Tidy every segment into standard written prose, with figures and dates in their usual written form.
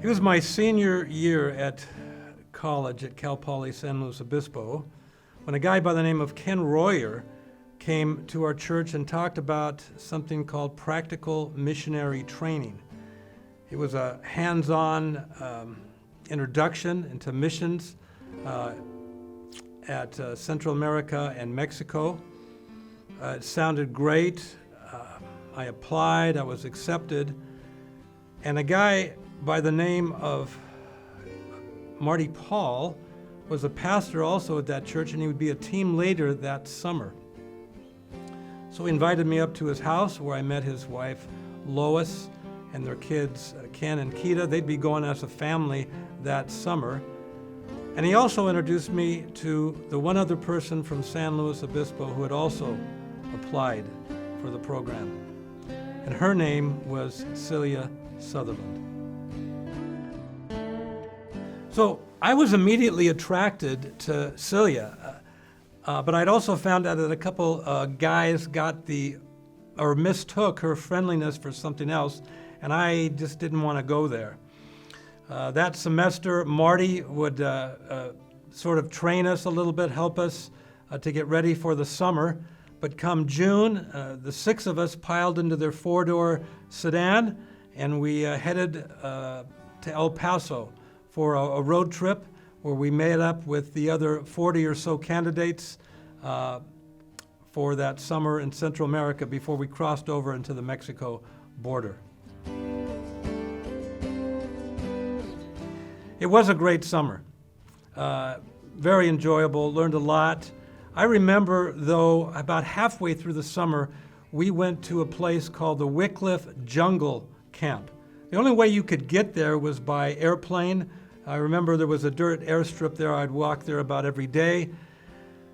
It was my senior year at college at Cal Poly San Luis Obispo when a guy by the name of Ken Royer came to our church and talked about something called practical missionary training. It was a hands-on introduction into missions at Central America and Mexico. It sounded great. I applied, I was accepted, and a guy by the name of Marty Paul was a pastor also at that church, and he would be a team leader that summer. So he invited me up to his house where I met his wife Lois and their kids Ken and Keita. They'd be going as a family that summer. And he also introduced me to the one other person from San Luis Obispo who had also applied for the program. And her name was Celia Sutherland. So I was immediately attracted to Celia, but I'd also found out that a couple guys mistook her friendliness for something else, and I just didn't want to go there. That semester, Marty would sort of train us a little bit, help us to get ready for the summer. But come June, the six of us piled into their four-door sedan, and we headed to El Paso for a road trip where we met up with the other 40 or so candidates for that summer in Central America before we crossed over into the Mexico border. It was a great summer, very enjoyable, learned a lot. I remember, though, about halfway through the summer, we went to a place called the Wycliffe Jungle Camp. The only way you could get there was by airplane. I remember there was a dirt airstrip there. I'd walk there about every day.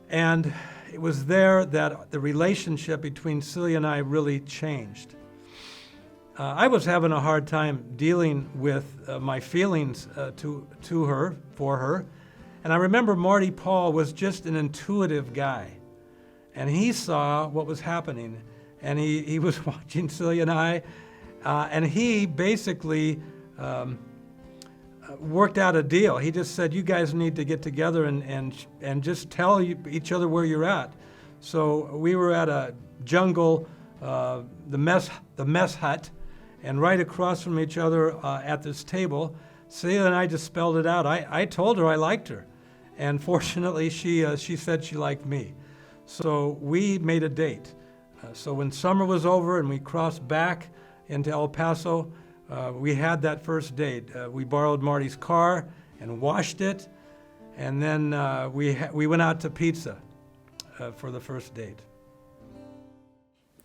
And it was there that the relationship between Celia and I really changed. I was having a hard time dealing with my feelings to her, for her. And I remember Marty Paul was just an intuitive guy. And he saw what was happening. And he was watching Celia and I. And he basically worked out a deal. He just said, you guys need to get together and just tell each other where you're at. So we were at a jungle, the mess hut, and right across from each other at this table, Celia and I just spelled it out. I told her I liked her, and fortunately she said she liked me. So we made a date. So when summer was over and we crossed back into El Paso, we had that first date. We borrowed Marty's car and washed it, and then we went out to pizza for the first date.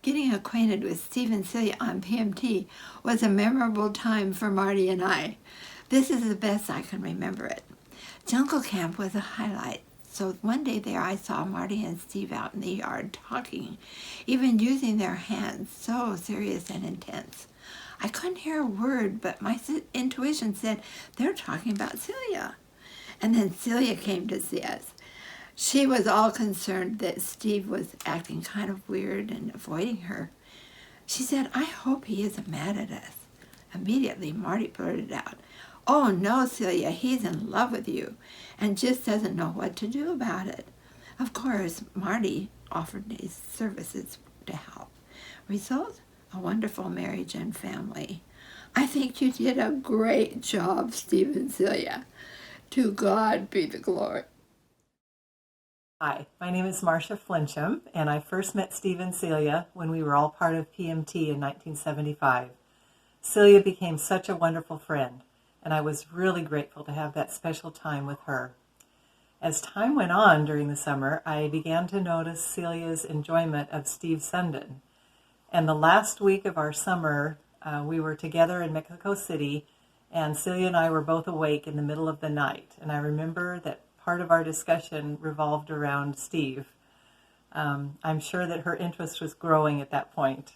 Getting acquainted with Steve and Celia on PMT was a memorable time for Marty and I. This is the best I can remember it. Jungle Camp was a highlight. So one day there I saw Marty and Steve out in the yard talking, even using their hands, so serious and intense. I couldn't hear a word, but my intuition said, they're talking about Celia. And then Celia came to see us. She was all concerned that Steve was acting kind of weird and avoiding her. She said, I hope he isn't mad at us. Immediately, Marty blurted out, oh no, Celia, he's in love with you and just doesn't know what to do about it. Of course, Marty offered his services to help. Result? A wonderful marriage and family. I think you did a great job, Steve and Celia. To God be the glory. Hi, my name is Marcia Flincham, and I first met Steve and Celia when we were all part of PMT in 1975. Celia became such a wonderful friend, and I was really grateful to have that special time with her. As time went on during the summer, I began to notice Celia's enjoyment of Steve Sundin. And the last week of our summer, we were together in Mexico City, and Celia and I were both awake in the middle of the night. And I remember that part of our discussion revolved around Steve. I'm sure that her interest was growing at that point.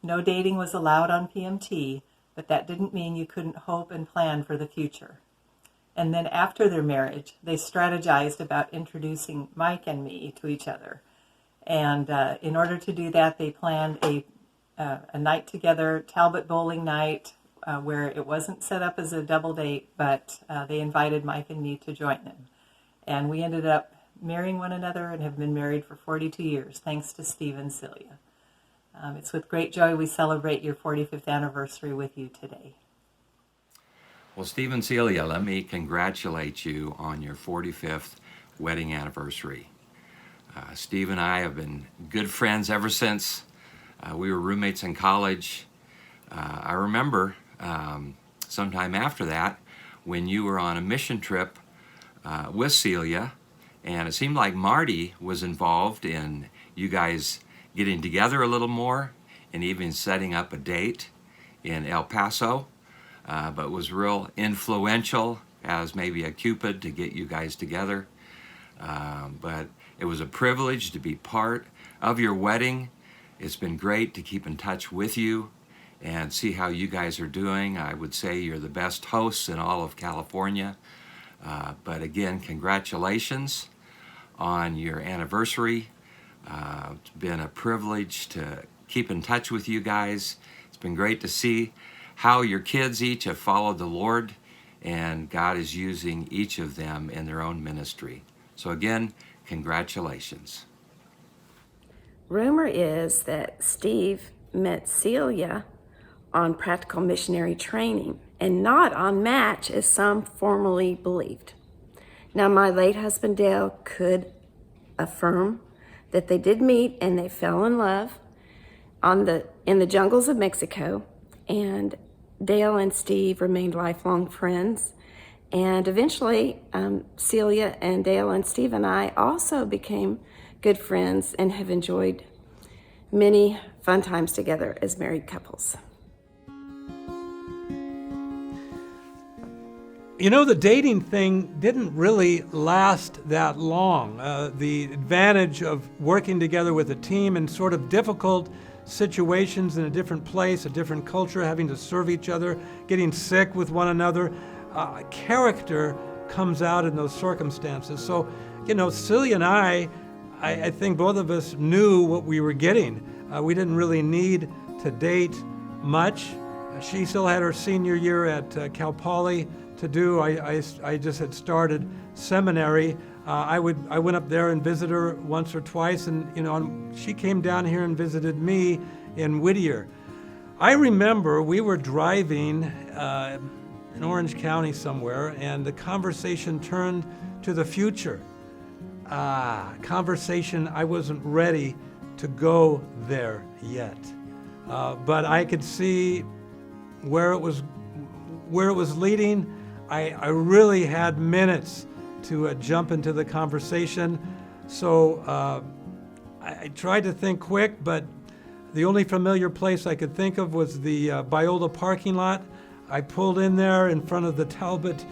No dating was allowed on PMT, but that didn't mean you couldn't hope and plan for the future. And then after their marriage, they strategized about introducing Mike and me to each other. And in order to do that, they planned a night together, Talbot bowling night, where it wasn't set up as a double date, but they invited Mike and me to join them. And we ended up marrying one another and have been married for 42 years, thanks to Steve and Celia. It's with great joy we celebrate your 45th anniversary with you today. Well, Steve and Celia, let me congratulate you on your 45th wedding anniversary. Steve and I have been good friends ever since we were roommates in college. I remember sometime after that when you were on a mission trip with Celia, and it seemed like Marty was involved in you guys getting together a little more and even setting up a date in El Paso, but was real influential as maybe a Cupid to get you guys together. But it was a privilege to be part of your wedding. It's been great to keep in touch with you and see how you guys are doing. I would say you're the best hosts in all of California. But again, congratulations on your anniversary. It's been a privilege to keep in touch with you guys. It's been great to see how your kids each have followed the Lord, and God is using each of them in their own ministry. So again, congratulations. Rumor is that Steve met Celia on practical missionary training and not on Match, as some formerly believed. Now, my late husband Dale could affirm that they did meet and they fell in love in the jungles of Mexico, and Dale and Steve remained lifelong friends. And eventually, Celia and Dale and Steve and I also became good friends and have enjoyed many fun times together as married couples. You know, the dating thing didn't really last that long. The advantage of working together with a team in sort of difficult situations in a different place, a different culture, having to serve each other, getting sick with one another, character comes out in those circumstances. So, you know, Celia and I think both of us knew what we were getting. We didn't really need to date much. She still had her senior year at Cal Poly to do. I just had started seminary. I went up there and visited her once or twice, and you know, she came down here and visited me in Whittier. I remember we were driving in Orange County somewhere, and the conversation turned to the future. Conversation I wasn't ready to go there yet, but I could see where it was leading. I really had minutes to jump into the conversation, so I tried to think quick, but the only familiar place I could think of was the Biola parking lot. I pulled in there in front of the Talbot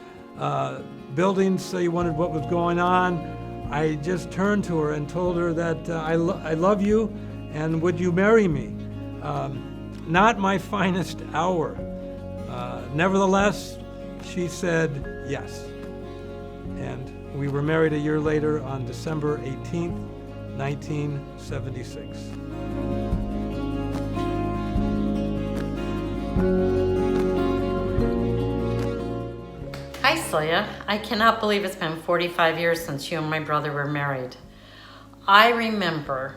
building, so you wondered what was going on. I just turned to her and told her that I love you, and would you marry me? Not my finest hour. Nevertheless, she said yes. And we were married a year later on December 18th, 1976. Hi, Celia. I cannot believe it's been 45 years since you and my brother were married. I remember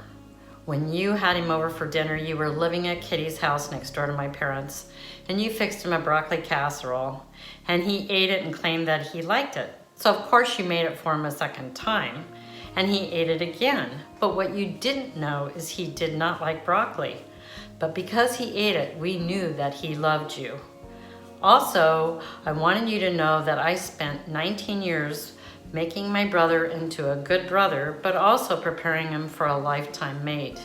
when you had him over for dinner, you were living at Kitty's house next door to my parents, and you fixed him a broccoli casserole, and he ate it and claimed that he liked it. So of course you made it for him a second time, and he ate it again. But what you didn't know is he did not like broccoli. But because he ate it, we knew that he loved you. Also, I wanted you to know that I spent 19 years making my brother into a good brother, but also preparing him for a lifetime mate.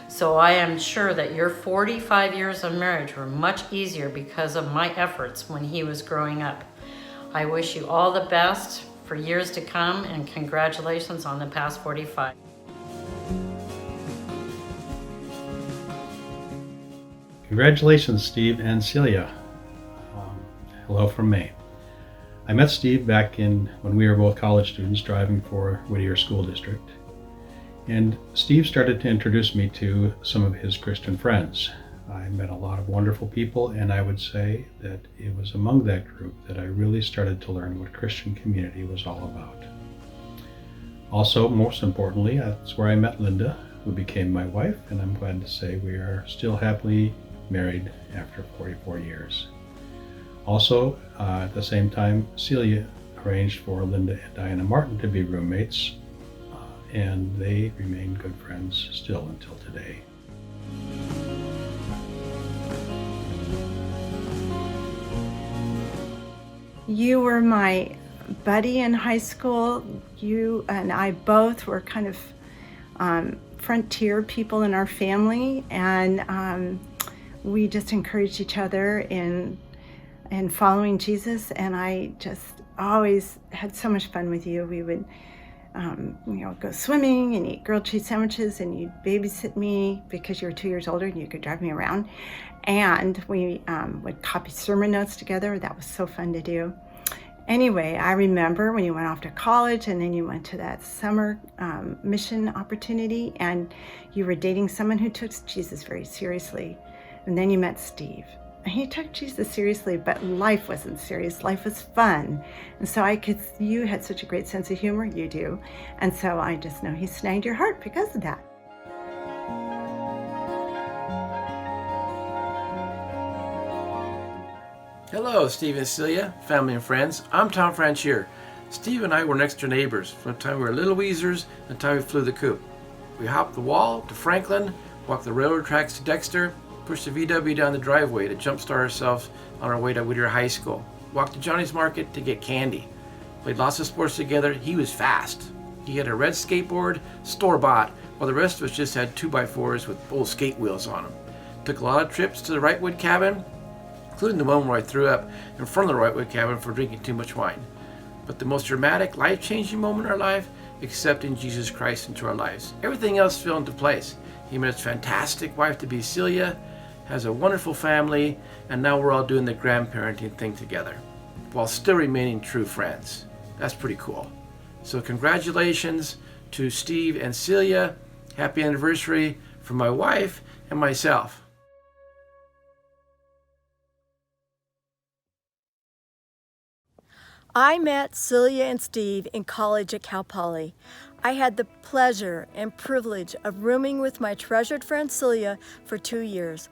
So I am sure that your 45 years of marriage were much easier because of my efforts when he was growing up. I wish you all the best for years to come, and congratulations on the past 45. Congratulations, Steve and Celia. Hello from me. I met Steve back when we were both college students driving for Whittier School District. And Steve started to introduce me to some of his Christian friends. I met a lot of wonderful people, and I would say that it was among that group that I really started to learn what Christian community was all about. Also, most importantly, that's where I met Linda, who became my wife, and I'm glad to say we are still happily married after 44 years. Also, at the same time, Celia arranged for Linda and Diana Martin to be roommates, and they remain good friends still until today. You were my buddy in high school. You and I both were kind of frontier people in our family, and we just encouraged each other in following Jesus, and I just always had so much fun with you. We would go swimming and eat grilled cheese sandwiches, and you'd babysit me because you were 2 years older and you could drive me around. And we would copy sermon notes together. That was so fun to do. Anyway, I remember when you went off to college and then you went to that summer mission opportunity, and you were dating someone who took Jesus very seriously. And then you met Steve. He took Jesus seriously, but life wasn't serious. Life was fun. And so you had such a great sense of humor, you do. And so I just know he snagged your heart because of that. Hello, Steve and Celia, family and friends. I'm Tom Franchier. Steve and I were next door neighbors from the time we were little weezers and the time we flew the coop. We hopped the wall to Franklin, walked the railroad tracks to Dexter, pushed the VW down the driveway to jumpstart ourselves on our way to Whittier High School, walked to Johnny's Market to get candy, played lots of sports together. He was fast. He had a red skateboard, store-bought, while the rest of us just had 2x4s with old skate wheels on them. Took a lot of trips to the Wrightwood cabin, including the one where I threw up in front of the Wrightwood cabin for drinking too much wine. But the most dramatic, life-changing moment in our life, accepting Jesus Christ into our lives. Everything else fell into place. He met his fantastic wife-to-be Celia, has a wonderful family, and now we're all doing the grandparenting thing together, while still remaining true friends. That's pretty cool. So congratulations to Steve and Celia. Happy anniversary from my wife and myself. I met Celia and Steve in college at Cal Poly. I had the pleasure and privilege of rooming with my treasured friend Celia for 2 years.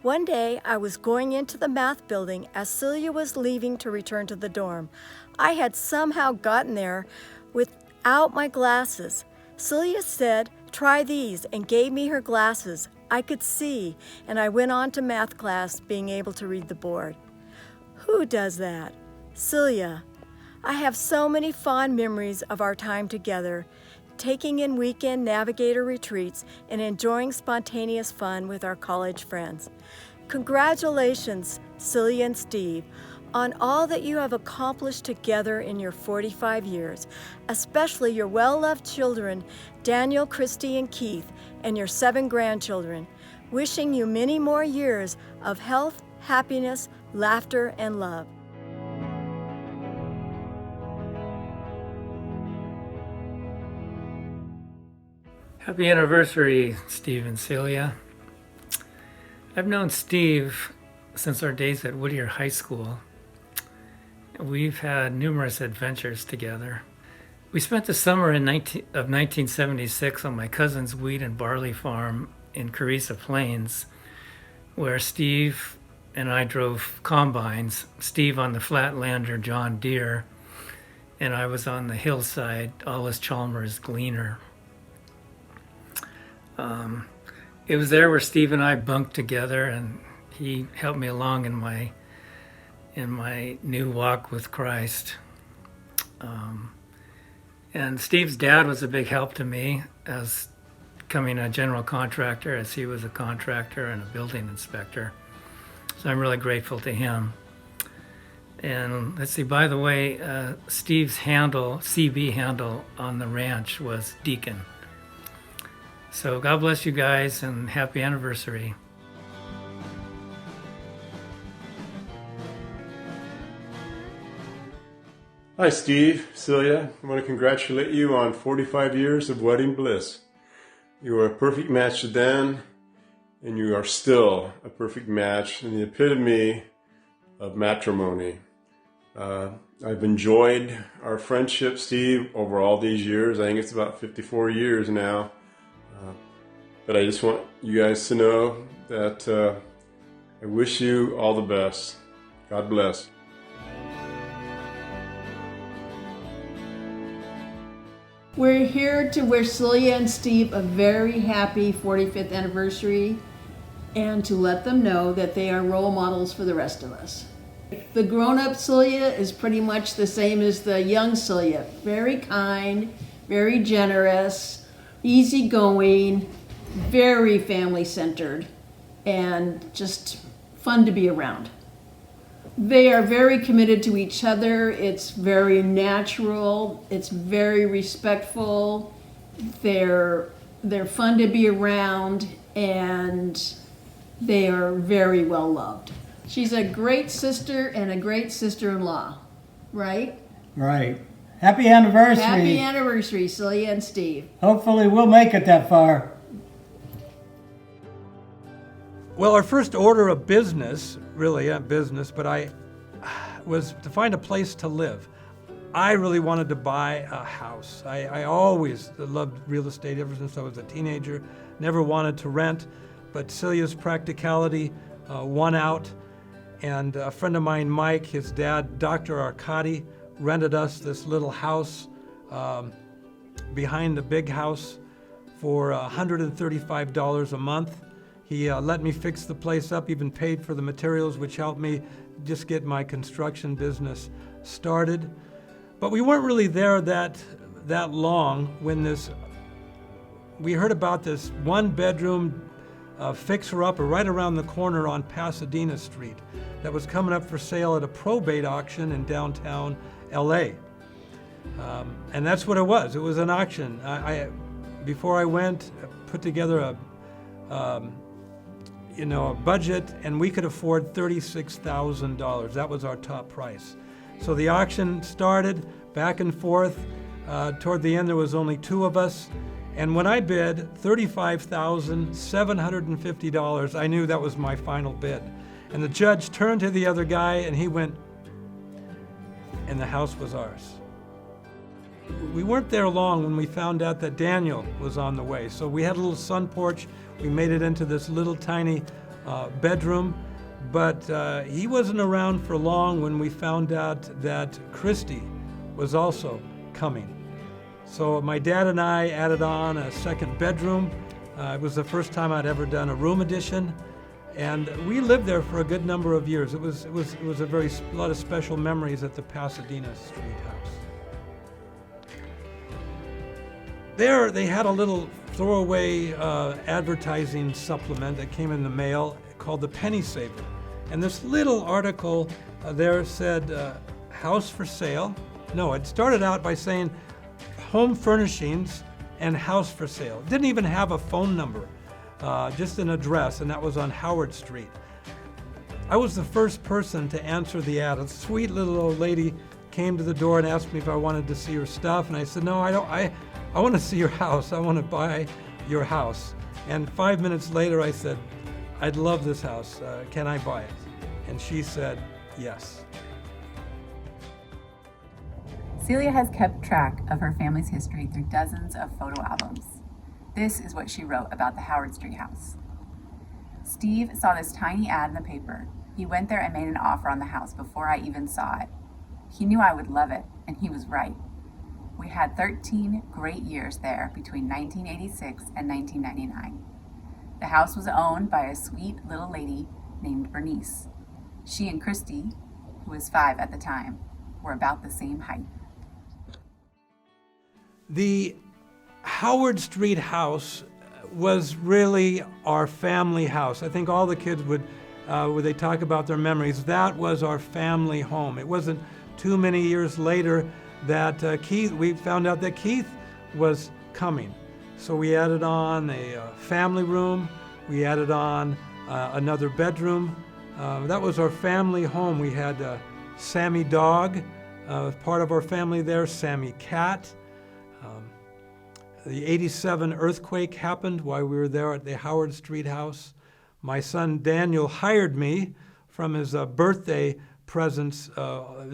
One day, I was going into the math building as Celia was leaving to return to the dorm. I had somehow gotten there without my glasses. Celia said, "Try these," and gave me her glasses. I could see, and I went on to math class being able to read the board. Who does that? Celia. I have so many fond memories of our time together, taking in weekend navigator retreats and enjoying spontaneous fun with our college friends. Congratulations, Celia and Steve, on all that you have accomplished together in your 45 years, especially your well-loved children, Daniel, Christy, and Keith, and your 7 grandchildren. Wishing you many more years of health, happiness, laughter, and love. Happy anniversary, Steve and Celia. I've known Steve since our days at Whittier High School. We've had numerous adventures together. We spent the summer of 1976 on my cousin's wheat and barley farm in Carissa Plains, where Steve and I drove combines, Steve on the Flatlander John Deere, and I was on the hillside Allis Chalmers Gleaner. It was there where Steve and I bunked together, and he helped me along in my new walk with Christ. And Steve's dad was a big help to me as becoming a general contractor, as he was a contractor and a building inspector. So I'm really grateful to him. And let's see, by the way, Steve's handle, CB handle on the ranch was Deacon. So God bless you guys and happy anniversary. Hi Steve, Celia. I want to congratulate you on 45 years of wedding bliss. You are a perfect match to Dan, and you are still a perfect match and the epitome of matrimony. I've enjoyed our friendship, Steve, over all these years. I think it's about 54 years now. But I just want you guys to know that I wish you all the best. God bless. We're here to wish Celia and Steve a very happy 45th anniversary and to let them know that they are role models for the rest of us. The grown-up Celia is pretty much the same as the young Celia. Very kind, very generous, easygoing, very family-centered, and just fun to be around. They are very committed to each other. It's very natural. It's very respectful. They're fun to be around, and they are very well loved. She's a great sister and a great sister-in-law, right? Right. Happy anniversary. Happy anniversary, Celia and Steve. Hopefully we'll make it that far. Well, our first order of business, really not business, but was to find a place to live. I really wanted to buy a house. I always loved real estate ever since I was a teenager. Never wanted to rent, but Celia's practicality won out. And a friend of mine, Mike, his dad, Dr. Arcadi, rented us this little house behind the big house for $135 a month. He let me fix the place up, even paid for the materials, which helped me just get my construction business started. But we weren't really there that long when we heard about this one-bedroom fixer-upper right around the corner on Pasadena Street that was coming up for sale at a probate auction in downtown LA. And that's what it was. It was an auction. Before I went, put together a budget, and we could afford $36,000. That was our top price. So the auction started back and forth. Toward the end, there was only two of us. And when I bid $35,750, I knew that was my final bid. And the judge turned to the other guy and he went, and the house was ours. We weren't there long when we found out that Daniel was on the way. So we had a little sun porch. We made it into this little tiny bedroom. But he wasn't around for long when we found out that Christy was also coming. So my dad and I added on a second bedroom. It was the first time I'd ever done a room addition. And we lived there for a good number of years. It was a lot of special memories at the Pasadena Street house. There, they had a little throwaway advertising supplement that came in the mail called the Penny Saver. And this little article there said, house for sale. No, it started out by saying home furnishings and house for sale. It didn't even have a phone number, just an address, and that was on Howard Street. I was the first person to answer the ad. A sweet little old lady came to the door and asked me if I wanted to see her stuff, and I said, no, I don't. I want to see your house. I want to buy your house. And 5 minutes later, I said, I'd love this house. Can I buy it? And she said, yes. Celia has kept track of her family's history through dozens of photo albums. This is what she wrote about the Howard Street house. Steve saw this tiny ad in the paper. He went there and made an offer on the house before I even saw it. He knew I would love it, and he was right. We had 13 great years there between 1986 and 1999. The house was owned by a sweet little lady named Bernice. She and Christy, who was 5 at the time, were about the same height. The Howard Street house was really our family house. I think all the kids would, when they talk about their memories, that was our family home. It wasn't too many years later that we found out that Keith was coming. So we added on a family room. We added on another bedroom. That was our family home. We had Sammy Dog, part of our family there, Sammy Cat. The '87 earthquake happened while we were there at the Howard Street house. My son Daniel hired me from his birthday presents,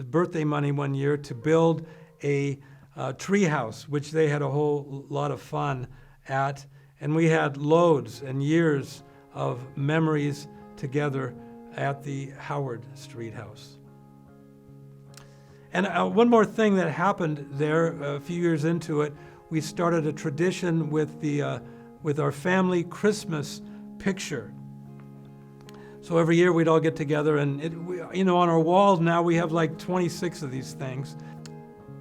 birthday money one year to build a tree house, which they had a whole lot of fun at. And we had loads and years of memories together at the Howard Street house. And one more thing that happened there, a few years into it, we started a tradition with our family Christmas picture. So every year we'd all get together, and on our walls now we have like 26 of these things.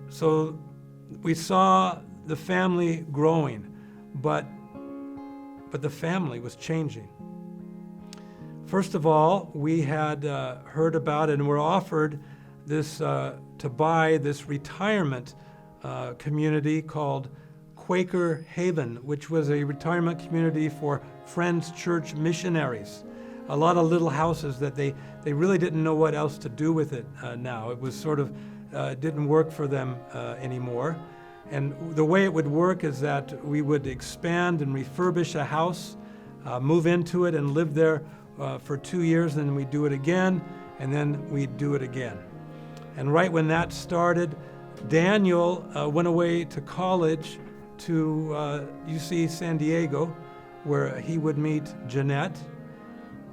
So we saw the family growing, but the family was changing. First of all, we had heard about and were offered this to buy this retirement community called Quaker Haven, which was a retirement community for Friends Church missionaries. A lot of little houses that they really didn't know what else to do with it now. It was sort of, didn't work for them anymore. And the way it would work is that we would expand and refurbish a house, move into it and live there for 2 years, and then we'd do it again, and then we'd do it again. And right when that started, Daniel went away to college to UC San Diego, where he would meet Jeanette.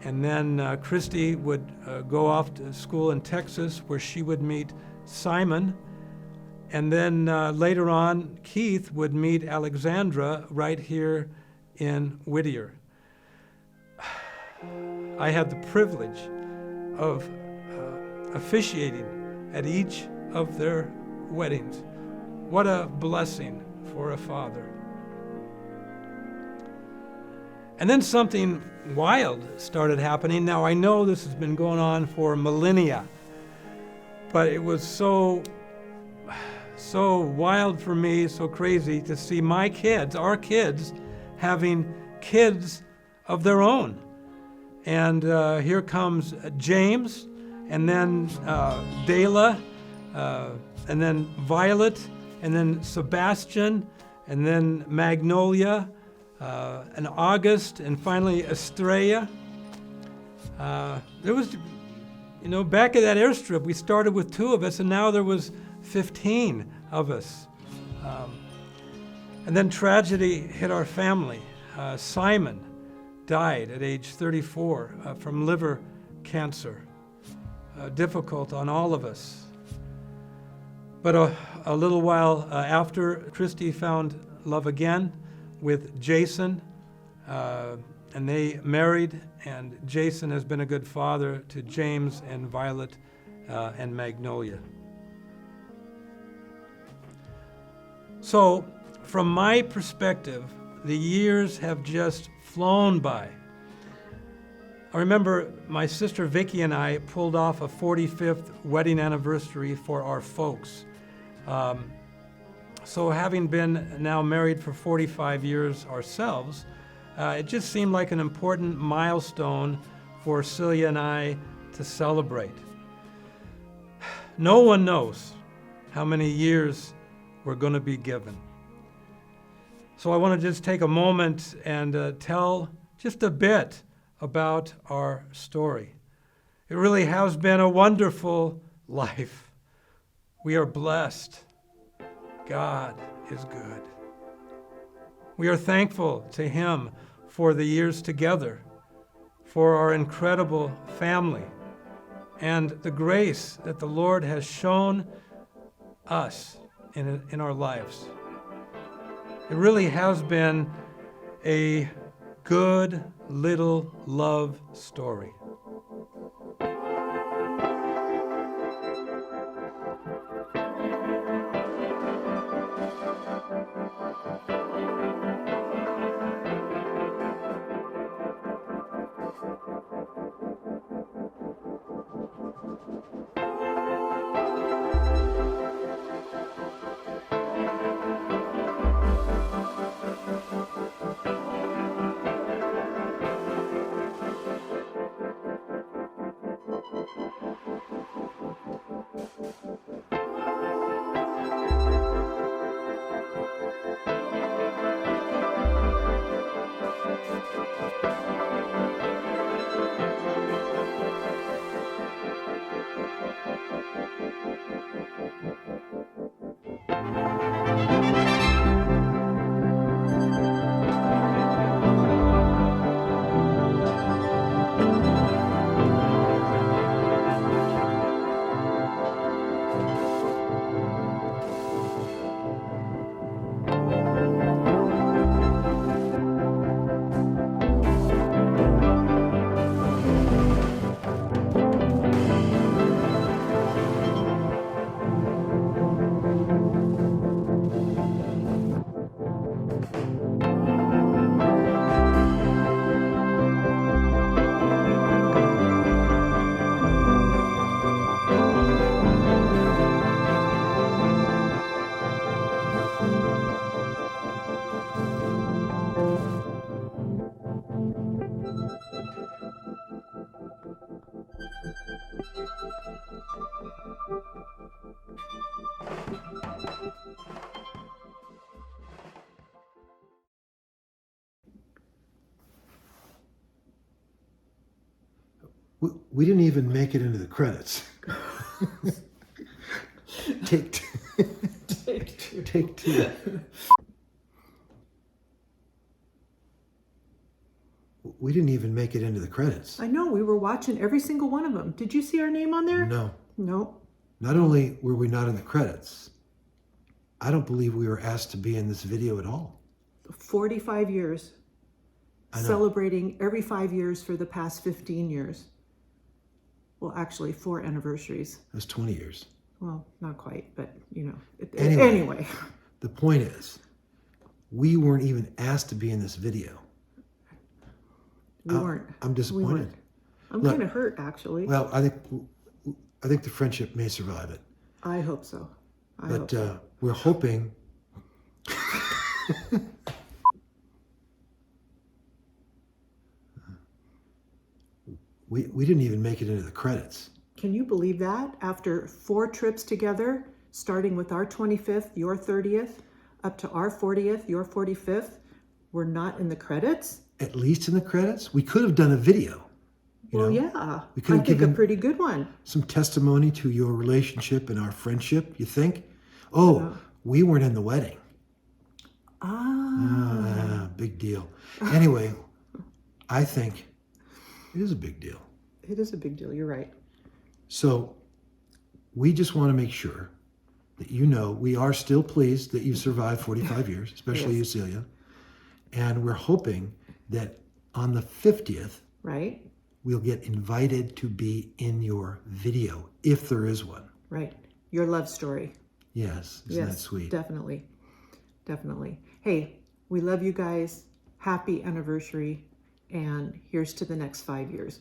And then Christy would go off to school in Texas, where she would meet Simon. And then later on, Keith would meet Alexandra right here in Whittier. I had the privilege of officiating at each of their weddings. What a blessing for a father. And then something wild started happening. Now, I know this has been going on for millennia, but it was so wild for me, so crazy to see my kids, our kids, having kids of their own. And here comes James, and then Dela, and then Violet, and then Sebastian, and then Magnolia, and August, and finally Estrella. There was, back at that airstrip, we started with 2 of us, and now there was 15 of us. And then tragedy hit our family. Simon died at age 34 from liver cancer. Difficult on all of us. But a little while after, Christy found love again with Jason, and they married, and Jason has been a good father to James and Violet and Magnolia. So, from my perspective, the years have just flown by. I remember my sister Vicki and I pulled off a 45th wedding anniversary for our folks. So having been now married for 45 years ourselves, it just seemed like an important milestone for Celia and I to celebrate. No one knows how many years we're going to be given. So I want to just take a moment and tell just a bit about our story. It really has been a wonderful life. We are blessed. God is good. We are thankful to Him for the years together, for our incredible family, and the grace that the Lord has shown us in our lives. It really has been a good little love story. We didn't even make it into the credits. Take two. Take two. We didn't even make it into the credits. I know, we were watching every single one of them. Did you see our name on there? No. No. Not only were we not in the credits, I don't believe we were asked to be in this video at all. 45 years. I know. Celebrating every 5 years for the past 15 years. Well, actually, 4 anniversaries. That's 20 years. Well, not quite, but you know. Anyway, the point is, we weren't even asked to be in this video. We weren't. I'm disappointed. We weren't. I'm Look, kind of hurt, actually. Well, I think the friendship may survive it. I hope so. But we're hoping. We didn't even make it into the credits. Can you believe that? After 4 trips together, starting with our 25th, your 30th, up to our 40th, your 45th, we're not in the credits? At least in the credits? We could have done a video. Well, yeah. We could have I think given a pretty good one. some testimony to your relationship and our friendship, you think? Oh, we weren't in the wedding. Big deal. Anyway, I think it is a big deal. It is a big deal, you're right. So we just want to make sure that you know we are still pleased that you survived 45 years, especially you, Celia. And we're hoping that on the 50th, right, we'll get invited to be in your video, if there is one. Right. Your love story. Yes, isn't that sweet? Definitely. Definitely. Hey, we love you guys. Happy anniversary. And here's to the next 5 years.